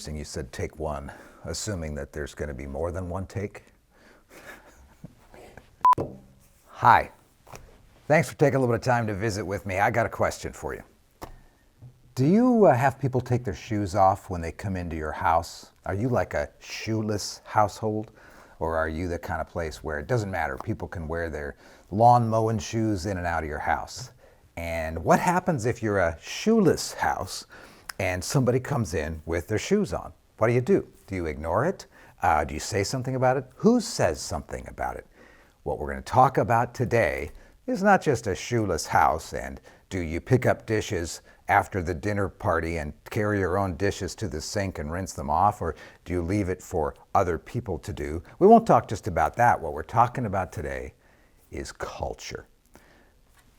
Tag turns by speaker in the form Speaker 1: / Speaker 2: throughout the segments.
Speaker 1: interesting you said take one, assuming that there's going to be more than one take. Hi. Thanks for taking a little bit of time to visit with me. I got a question for you. Do you have people take their shoes off when they come into your house? Are you like a shoeless household? Or are you the kind of place where it doesn't matter, people can wear their lawn mowing shoes in and out of your house? And what happens if you're a shoeless house and somebody comes in with their shoes on? What do? Do you ignore it? Do you say something about it? Who says something about it? What we're going to talk about today is not just a shoeless house and do you pick up dishes after the dinner party and carry your own dishes to the sink and rinse them off, or do you leave it for other people to do? We won't talk just about that. What we're talking about today is culture.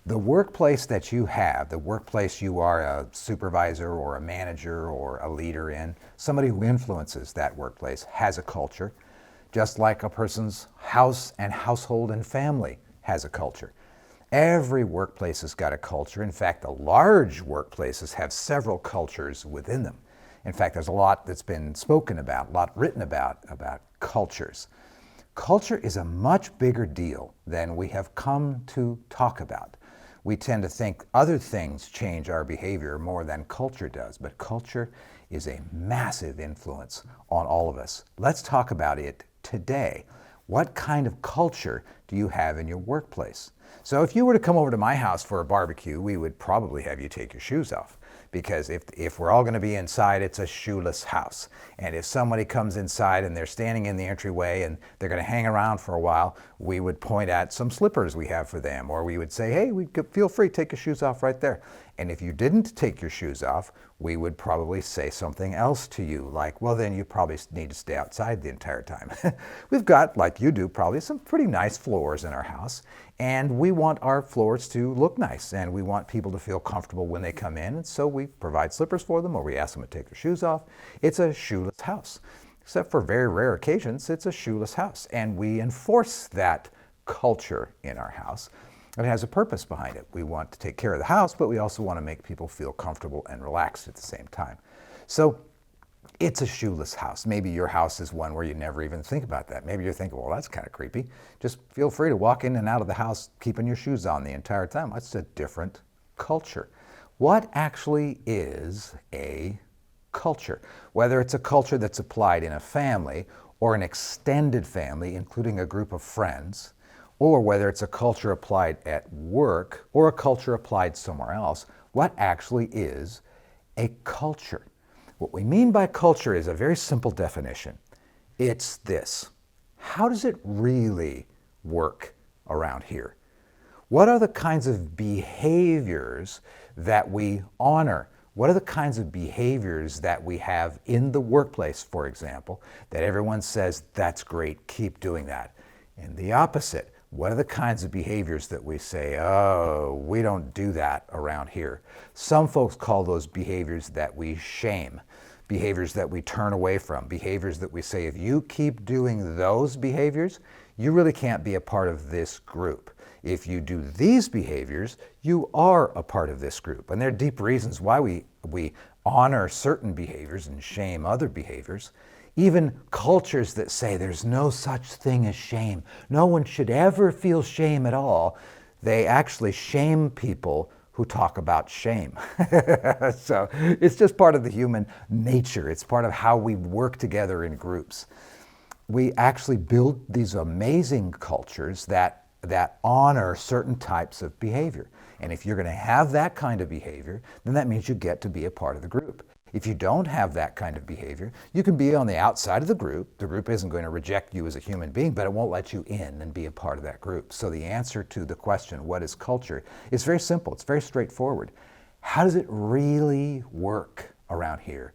Speaker 1: The workplace that you have, the workplace you are a supervisor or a manager or a leader in, somebody who influences that workplace has a culture, just like a person's house and household and family has a culture. Every workplace has got a culture. In fact, the large workplaces have several cultures within them. In fact, there's a lot that's been spoken about, a lot written about cultures. Culture is a much bigger deal than we have come to talk about. We tend to think other things change our behavior more than culture does, but culture is a massive influence on all of us. Let's talk about it today. What kind of culture do you have in your workplace? So if you were to come over to my house for a barbecue, we would probably have you take your shoes off. Because if we're all going to be inside, it's a shoeless house. And if somebody comes inside and they're standing in the entryway and they're going to hang around for a while, we would point at some slippers we have for them. Or we would say, hey, feel free, take your shoes off right there. And if you didn't take your shoes off, we would probably say something else to you, like, well, then you probably need to stay outside the entire time. We've got, like you do, probably some pretty nice floors in our house. And we want our floors to look nice, and we want people to feel comfortable when they come in, and so we provide slippers for them, or we ask them to take their shoes off. It's a shoeless house. Except for very rare occasions, it's a shoeless house, and we enforce that culture in our house. And it has a purpose behind it. We want to take care of the house, but we also want to make people feel comfortable and relaxed at the same time. So it's a shoeless house. Maybe your house is one where you never even think about that. Maybe you're thinking, well, that's kind of creepy. Just feel free to walk in and out of the house keeping your shoes on the entire time. That's a different culture. What actually is a culture? Whether it's a culture that's applied in a family or an extended family, including a group of friends, or whether it's a culture applied at work or a culture applied somewhere else, what actually is a culture? What we mean by culture is a very simple definition. It's this: how does it really work around here? What are the kinds of behaviors that we honor? What are the kinds of behaviors that we have in the workplace, for example, that everyone says, that's great, keep doing that? And the opposite, what are the kinds of behaviors that we say, oh, we don't do that around here? Some folks call those behaviors that we shame, behaviors that we turn away from, behaviors that we say, if you keep doing those behaviors, you really can't be a part of this group. If you do these behaviors, you are a part of this group. And there are deep reasons why we honor certain behaviors and shame other behaviors. Even cultures that say there's no such thing as shame, no one should ever feel shame at all, they actually shame people who talk about shame. So it's just part of the human nature. It's part of how we work together in groups. We actually build these amazing cultures that honor certain types of behavior. And if you're going to have that kind of behavior, then that means you get to be a part of the group. If you don't have that kind of behavior, you can be on the outside of the group. The group isn't going to reject you as a human being, but it won't let you in and be a part of that group. So the answer to the question, what is culture, is very simple. It's very straightforward. How does it really work around here?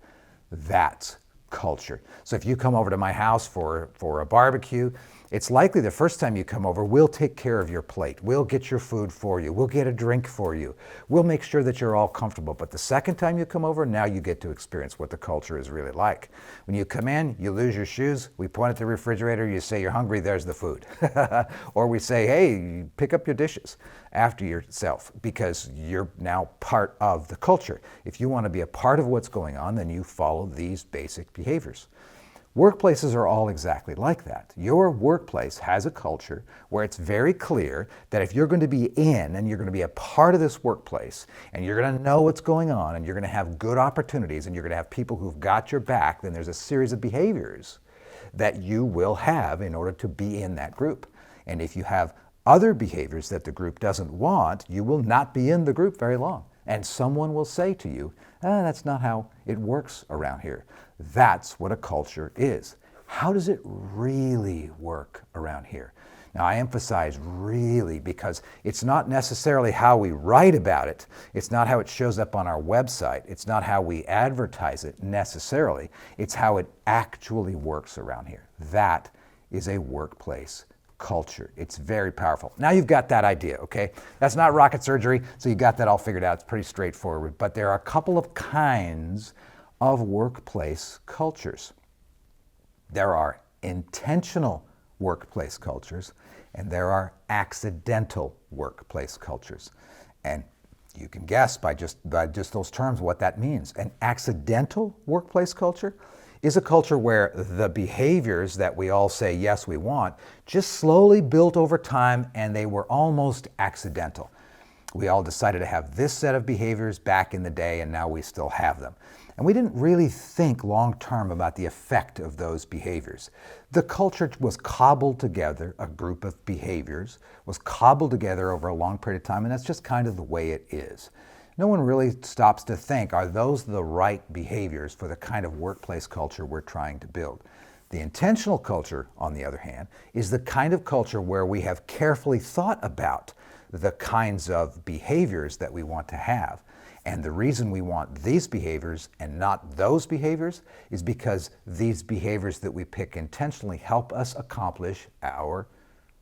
Speaker 1: That's culture. So if you come over to my house for a barbecue, it's likely the first time you come over, we'll take care of your plate. We'll get your food for you. We'll get a drink for you. We'll make sure that you're all comfortable. But the second time you come over, now you get to experience what the culture is really like. When you come in, you lose your shoes. We point at the refrigerator. You say, you're hungry. There's the food. Or we say, hey, pick up your dishes after yourself, because you're now part of the culture. If you want to be a part of what's going on, then you follow these basic behaviors. Workplaces are all exactly like that. Your workplace has a culture where it's very clear that if you're going to be in and you're going to be a part of this workplace and you're going to know what's going on and you're going to have good opportunities and you're going to have people who've got your back, then there's a series of behaviors that you will have in order to be in that group. And if you have other behaviors that the group doesn't want, you will not be in the group very long. And someone will say to you, that's not how it works around here. That's what a culture is. How does it really work around here? Now, I emphasize really because it's not necessarily how we write about it. It's not how it shows up on our website. It's not how we advertise it necessarily. It's how it actually works around here. That is a workplace culture. It's very powerful. Now you've got that idea, okay? That's not rocket surgery, so you got that all figured out. It's pretty straightforward. But there are a couple of kinds of workplace cultures. There are intentional workplace cultures, and there are accidental workplace cultures. And you can guess by just those terms what that means. An accidental workplace culture is a culture where the behaviors that we all say, yes, we want, just slowly built over time and they were almost accidental. We all decided to have this set of behaviors back in the day and now we still have them. And we didn't really think long term about the effect of those behaviors. The culture was cobbled together, a group of behaviors was cobbled together over a long period of time, and that's just kind of the way it is. No one really stops to think, are those the right behaviors for the kind of workplace culture we're trying to build? The intentional culture, on the other hand, is the kind of culture where we have carefully thought about the kinds of behaviors that we want to have. And the reason we want these behaviors and not those behaviors is because these behaviors that we pick intentionally help us accomplish our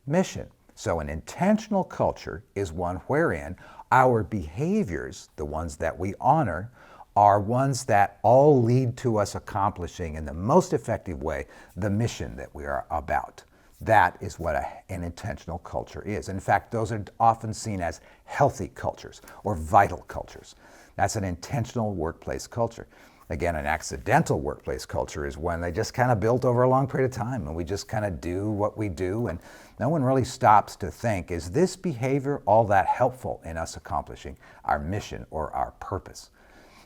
Speaker 1: mission. So an intentional culture is one wherein our behaviors, the ones that we honor, are ones that all lead to us accomplishing in the most effective way the mission that we are about. That is what an intentional culture is. In fact, those are often seen as healthy cultures or vital cultures. That's an intentional workplace culture. Again, an accidental workplace culture is one they just kind of built over a long period of time and we just kind of do what we do and no one really stops to think, is this behavior all that helpful in us accomplishing our mission or our purpose?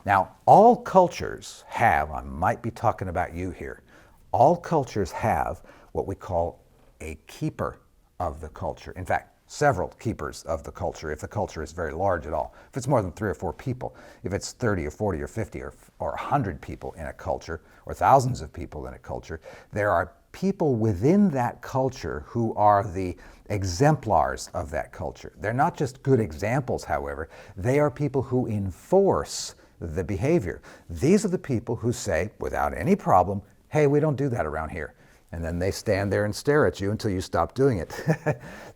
Speaker 1: Now, all cultures have, I might be talking about you here, all cultures have what we call a keeper of the culture. In fact, several keepers of the culture if the culture is very large at all. If it's more than 3 or 4 people, if it's 30 or 40 or 50 or 100 people in a culture or thousands of people in a culture, there are people within that culture who are the exemplars of that culture. They're not just good examples, however, they are people who enforce the behavior. These are the people who say, without any problem, hey, we don't do that around here. And then they stand there and stare at you until you stop doing it.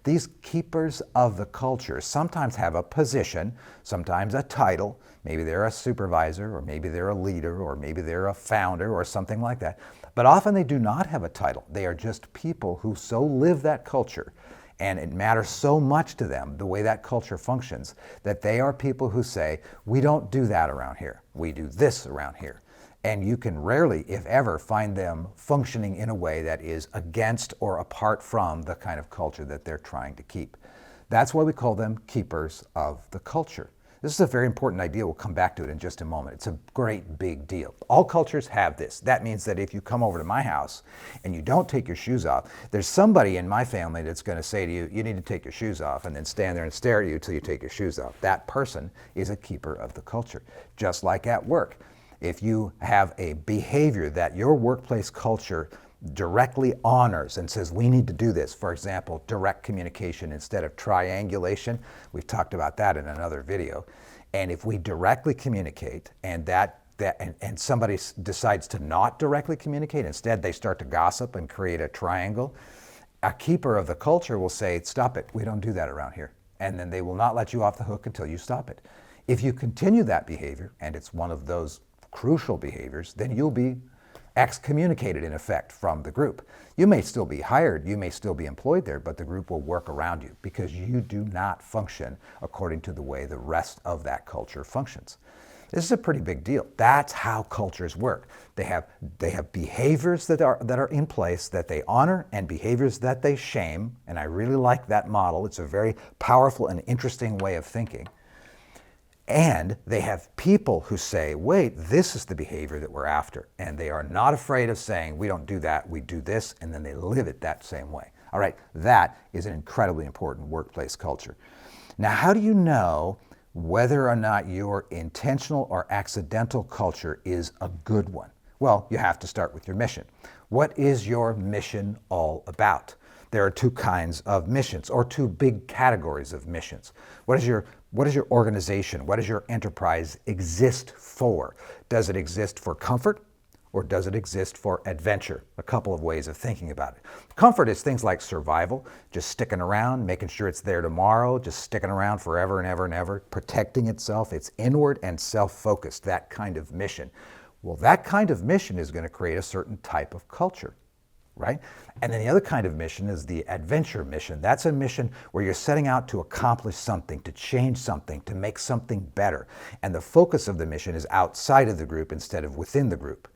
Speaker 1: These keepers of the culture sometimes have a position, sometimes a title. Maybe they're a supervisor, or maybe they're a leader, or maybe they're a founder, or something like that. But often they do not have a title. They are just people who so live that culture, and it matters so much to them, the way that culture functions, that they are people who say, we don't do that around here. We do this around here. And you can rarely, if ever, find them functioning in a way that is against or apart from the kind of culture that they're trying to keep. That's why we call them keepers of the culture. This is a very important idea. We'll come back to it in just a moment. It's a great big deal. All cultures have this. That means that if you come over to my house and you don't take your shoes off, there's somebody in my family that's going to say to you, you need to take your shoes off, and then stand there and stare at you until you take your shoes off. That person is a keeper of the culture. Just like at work. If you have a behavior that your workplace culture directly honors and says, we need to do this, for example, direct communication instead of triangulation, we've talked about that in another video, and if we directly communicate and and somebody decides to not directly communicate, instead they start to gossip and create a triangle, a keeper of the culture will say, stop it, we don't do that around here, and then they will not let you off the hook until you stop it. If you continue that behavior, and it's one of those crucial behaviors, then you'll be excommunicated in effect from the group. You may still be hired, you may still be employed there, but the group will work around you because you do not function according to the way the rest of that culture functions. This is a pretty big deal. That's how cultures work. They have behaviors that are in place that they honor and behaviors that they shame. And I really like that model. It's a very powerful and interesting way of thinking. And they have people who say, wait, this is the behavior that we're after. And they are not afraid of saying, we don't do that, we do this, and then they live it that same way. All right, that is an incredibly important workplace culture. Now, how do you know whether or not your intentional or accidental culture is a good one? Well, you have to start with your mission. What is your mission all about? There are two kinds of missions, or two big categories of missions. What is your organization, what does your enterprise exist for? Does it exist for comfort, or does it exist for adventure? A couple of ways of thinking about it. Comfort is things like survival, just sticking around, making sure it's there tomorrow, just sticking around forever and ever and ever, protecting itself. It's inward and self-focused, that kind of mission. Well, that kind of mission is going to create a certain type of culture, right? And then the other kind of mission is the adventure mission. That's a mission where you're setting out to accomplish something, to change something, to make something better. And the focus of the mission is outside of the group instead of within the group.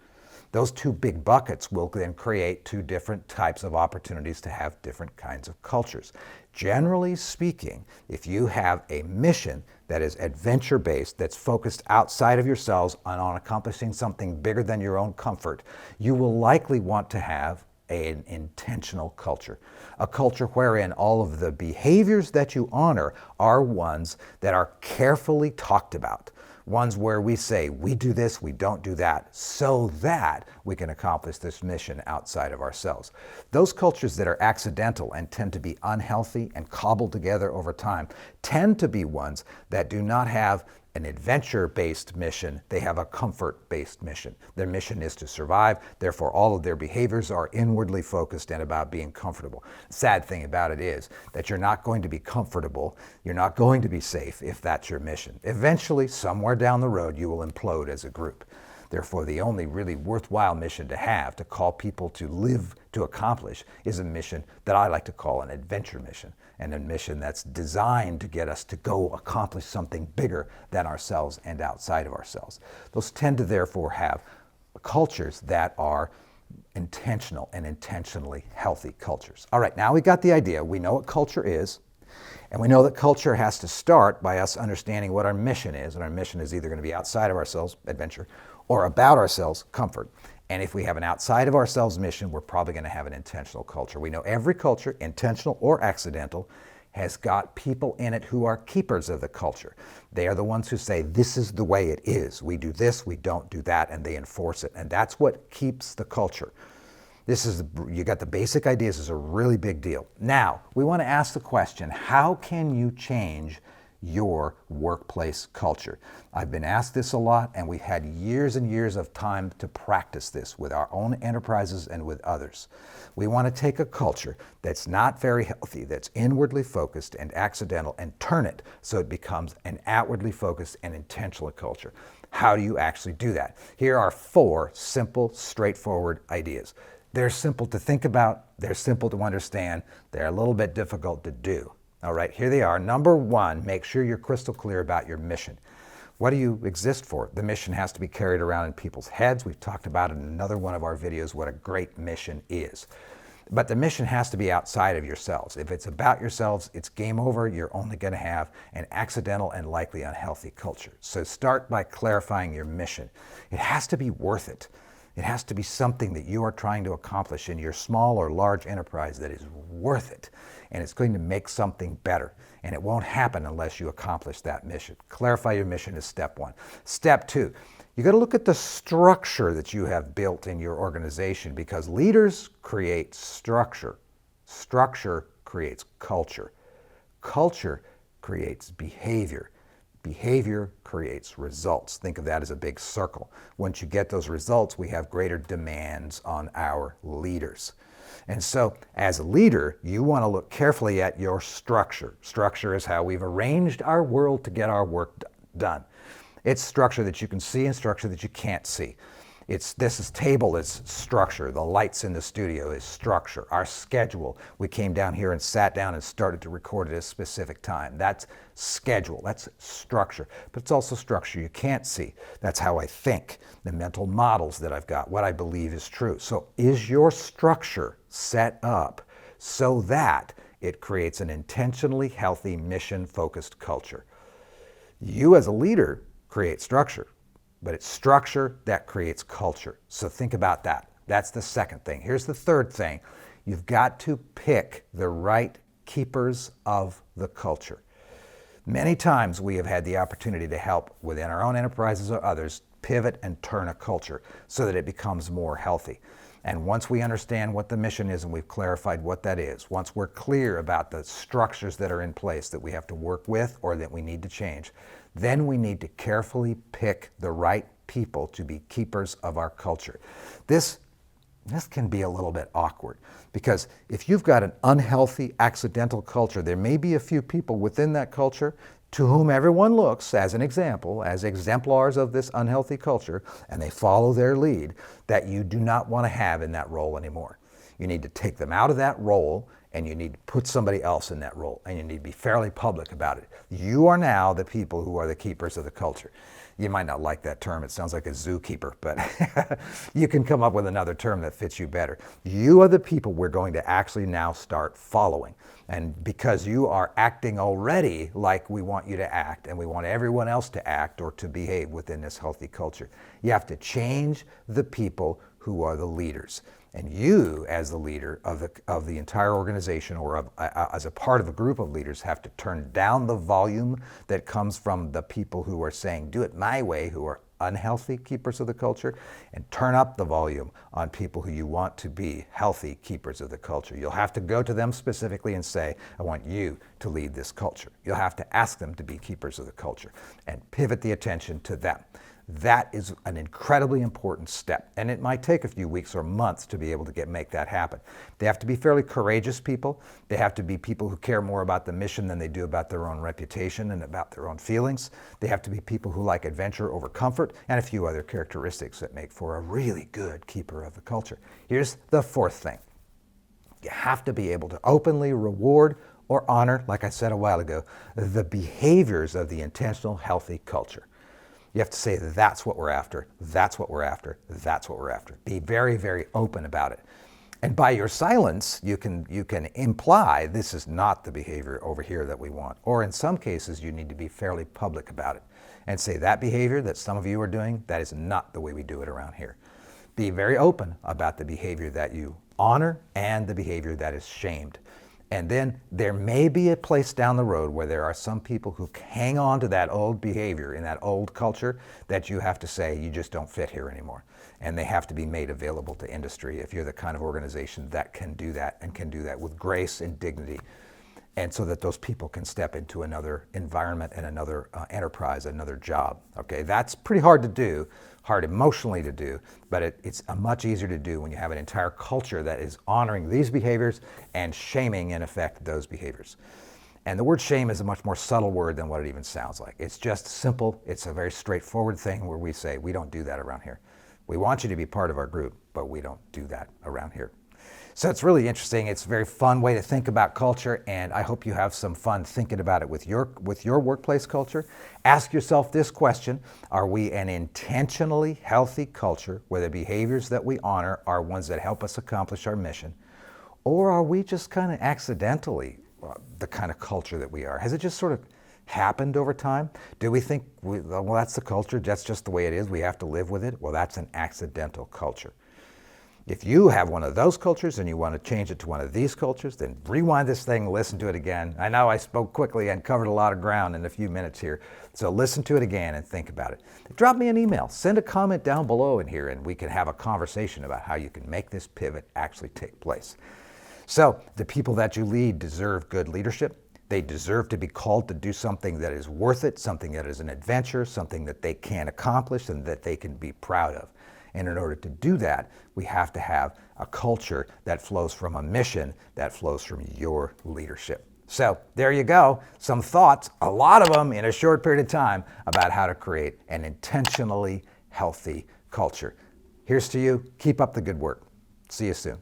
Speaker 1: Those two big buckets will then create two different types of opportunities to have different kinds of cultures. Generally speaking, if you have a mission that is adventure-based, that's focused outside of yourselves and on accomplishing something bigger than your own comfort, you will likely want to have an intentional culture. A culture wherein all of the behaviors that you honor are ones that are carefully talked about. Ones where we say, we do this, we don't do that, so that we can accomplish this mission outside of ourselves. Those cultures that are accidental and tend to be unhealthy and cobbled together over time tend to be ones that do not have an adventure-based mission, they have a comfort-based mission. Their mission is to survive, therefore all of their behaviors are inwardly focused and about being comfortable. The sad thing about it is that you're not going to be comfortable, you're not going to be safe if that's your mission. Eventually, somewhere down the road, you will implode as a group. Therefore, the only really worthwhile mission to have, to call people to live, to accomplish, is a mission that I like to call an adventure mission, and a mission that's designed to get us to go accomplish something bigger than ourselves and outside of ourselves. Those tend to therefore have cultures that are intentional and intentionally healthy cultures. All right, now we got the idea. We know what culture is. And we know that culture has to start by us understanding what our mission is. And our mission is either going to be outside of ourselves, adventure, or about ourselves, comfort. And if we have an outside of ourselves mission, we're probably going to have an intentional culture. We know every culture, intentional or accidental, has got people in it who are keepers of the culture. They are the ones who say, this is the way it is. We do this, we don't do that, and they enforce it. And that's what keeps the culture. You got the basic ideas. This is a really big deal. Now, we want to ask the question, how can you change your workplace culture? I've been asked this a lot, and we've had years and years of time to practice this with our own enterprises and with others. We want to take a culture that's not very healthy, that's inwardly focused and accidental, and turn it so it becomes an outwardly focused and intentional culture. How do you actually do that? Here are 4 simple, straightforward ideas. They're simple to think about, they're simple to understand, they're a little bit difficult to do. All right, here they are. Number 1, make sure you're crystal clear about your mission. What do you exist for? The mission has to be carried around in people's heads. We've talked about in another one of our videos what a great mission is. But the mission has to be outside of yourselves. If it's about yourselves, it's game over. You're only going to have an accidental and likely unhealthy culture. So start by clarifying your mission. It has to be worth it. It has to be something that you are trying to accomplish in your small or large enterprise that is worth it. And it's going to make something better. And it won't happen unless you accomplish that mission. Clarify your mission is step 1. Step 2, you got to look at the structure that you have built in your organization, because leaders create structure. Structure creates culture. Culture creates behavior. Behavior creates results. Think of that as a big circle. Once you get those results, we have greater demands on our leaders. And so, as a leader, you want to look carefully at your structure. Structure is how we've arranged our world to get our work done. It's structure that you can see and structure that you can't see. This table is structure. The lights in the studio is structure. Our schedule. We came down here and sat down and started to record at a specific time. That's schedule. That's structure. But it's also structure you can't see. That's how I think. The mental models that I've got. What I believe is true. So is your structure set up so that it creates an intentionally healthy, mission-focused culture? You as a leader create structure. But it's structure that creates culture. So think about that. That's the second thing. Here's the third thing. You've got to pick the right keepers of the culture. Many times we have had the opportunity to help within our own enterprises or others pivot and turn a culture so that it becomes more healthy. And once we understand what the mission is and we've clarified what that is, once we're clear about the structures that are in place that we have to work with or that we need to change, then we need to carefully pick the right people to be keepers of our culture. This can be a little bit awkward because if you've got an unhealthy, accidental culture, there may be a few people within that culture to whom everyone looks as an example, as exemplars of this unhealthy culture, and they follow their lead, that you do not want to have in that role anymore. You need to take them out of that role and you need to put somebody else in that role, and you need to be fairly public about it. You are now the people who are the keepers of the culture. You might not like that term. It sounds like a zookeeper, but you can come up with another term that fits you better. You are the people we're going to actually now start following. And because you are acting already like we want you to act, and we want everyone else to act or to behave within this healthy culture, you have to change the people who are the leaders. And you, as the leader of the entire organization or as a part of a group of leaders, have to turn down the volume that comes from the people who are saying, do it my way, who are unhealthy keepers of the culture, and turn up the volume on people who you want to be healthy keepers of the culture. You'll have to go to them specifically and say, I want you to lead this culture. You'll have to ask them to be keepers of the culture and pivot the attention to them. That is an incredibly important step, and it might take a few weeks or months to be able to make that happen. They have to be fairly courageous people. They have to be people who care more about the mission than they do about their own reputation and about their own feelings. They have to be people who like adventure over comfort and a few other characteristics that make for a really good keeper of the culture. Here's the fourth thing. You have to be able to openly reward or honor, like I said a while ago, the behaviors of the intentional, healthy culture. You have to say that's what we're after, that's what we're after, that's what we're after. Be very, very open about it. And by your silence, you can imply this is not the behavior over here that we want. Or in some cases, you need to be fairly public about it and say that behavior that some of you are doing, that is not the way we do it around here. Be very open about the behavior that you honor and the behavior that is shamed. And then there may be a place down the road where there are some people who hang on to that old behavior in that old culture that you have to say you just don't fit here anymore. And they have to be made available to industry if you're the kind of organization that can do that and can do that with grace and dignity. And so that those people can step into another environment and another enterprise, another job. Okay, that's pretty hard to do, hard emotionally to do, but it's much easier to do when you have an entire culture that is honoring these behaviors and shaming, in effect, those behaviors. And the word shame is a much more subtle word than what it even sounds like. It's just simple. It's a very straightforward thing where we say, we don't do that around here. We want you to be part of our group, but we don't do that around here. So it's really interesting. It's a very fun way to think about culture, and I hope you have some fun thinking about it with your workplace culture. Ask yourself this question: are we an intentionally healthy culture where the behaviors that we honor are ones that help us accomplish our mission? Or are we just kind of accidentally the kind of culture that we are? Has it just sort of happened over time? Do we think, well, that's the culture, that's just the way it is, we have to live with it? Well, that's an accidental culture. If you have one of those cultures and you want to change it to one of these cultures, then rewind this thing, listen to it again. I know I spoke quickly and covered a lot of ground in a few minutes here, so listen to it again and think about it. Drop me an email, send a comment down below in here, and we can have a conversation about how you can make this pivot actually take place. So the people that you lead deserve good leadership. They deserve to be called to do something that is worth it, something that is an adventure, something that they can accomplish and that they can be proud of. And in order to do that, we have to have a culture that flows from a mission, that flows from your leadership. So there you go, some thoughts, a lot of them in a short period of time, about how to create an intentionally healthy culture. Here's to you. Keep up the good work. See you soon.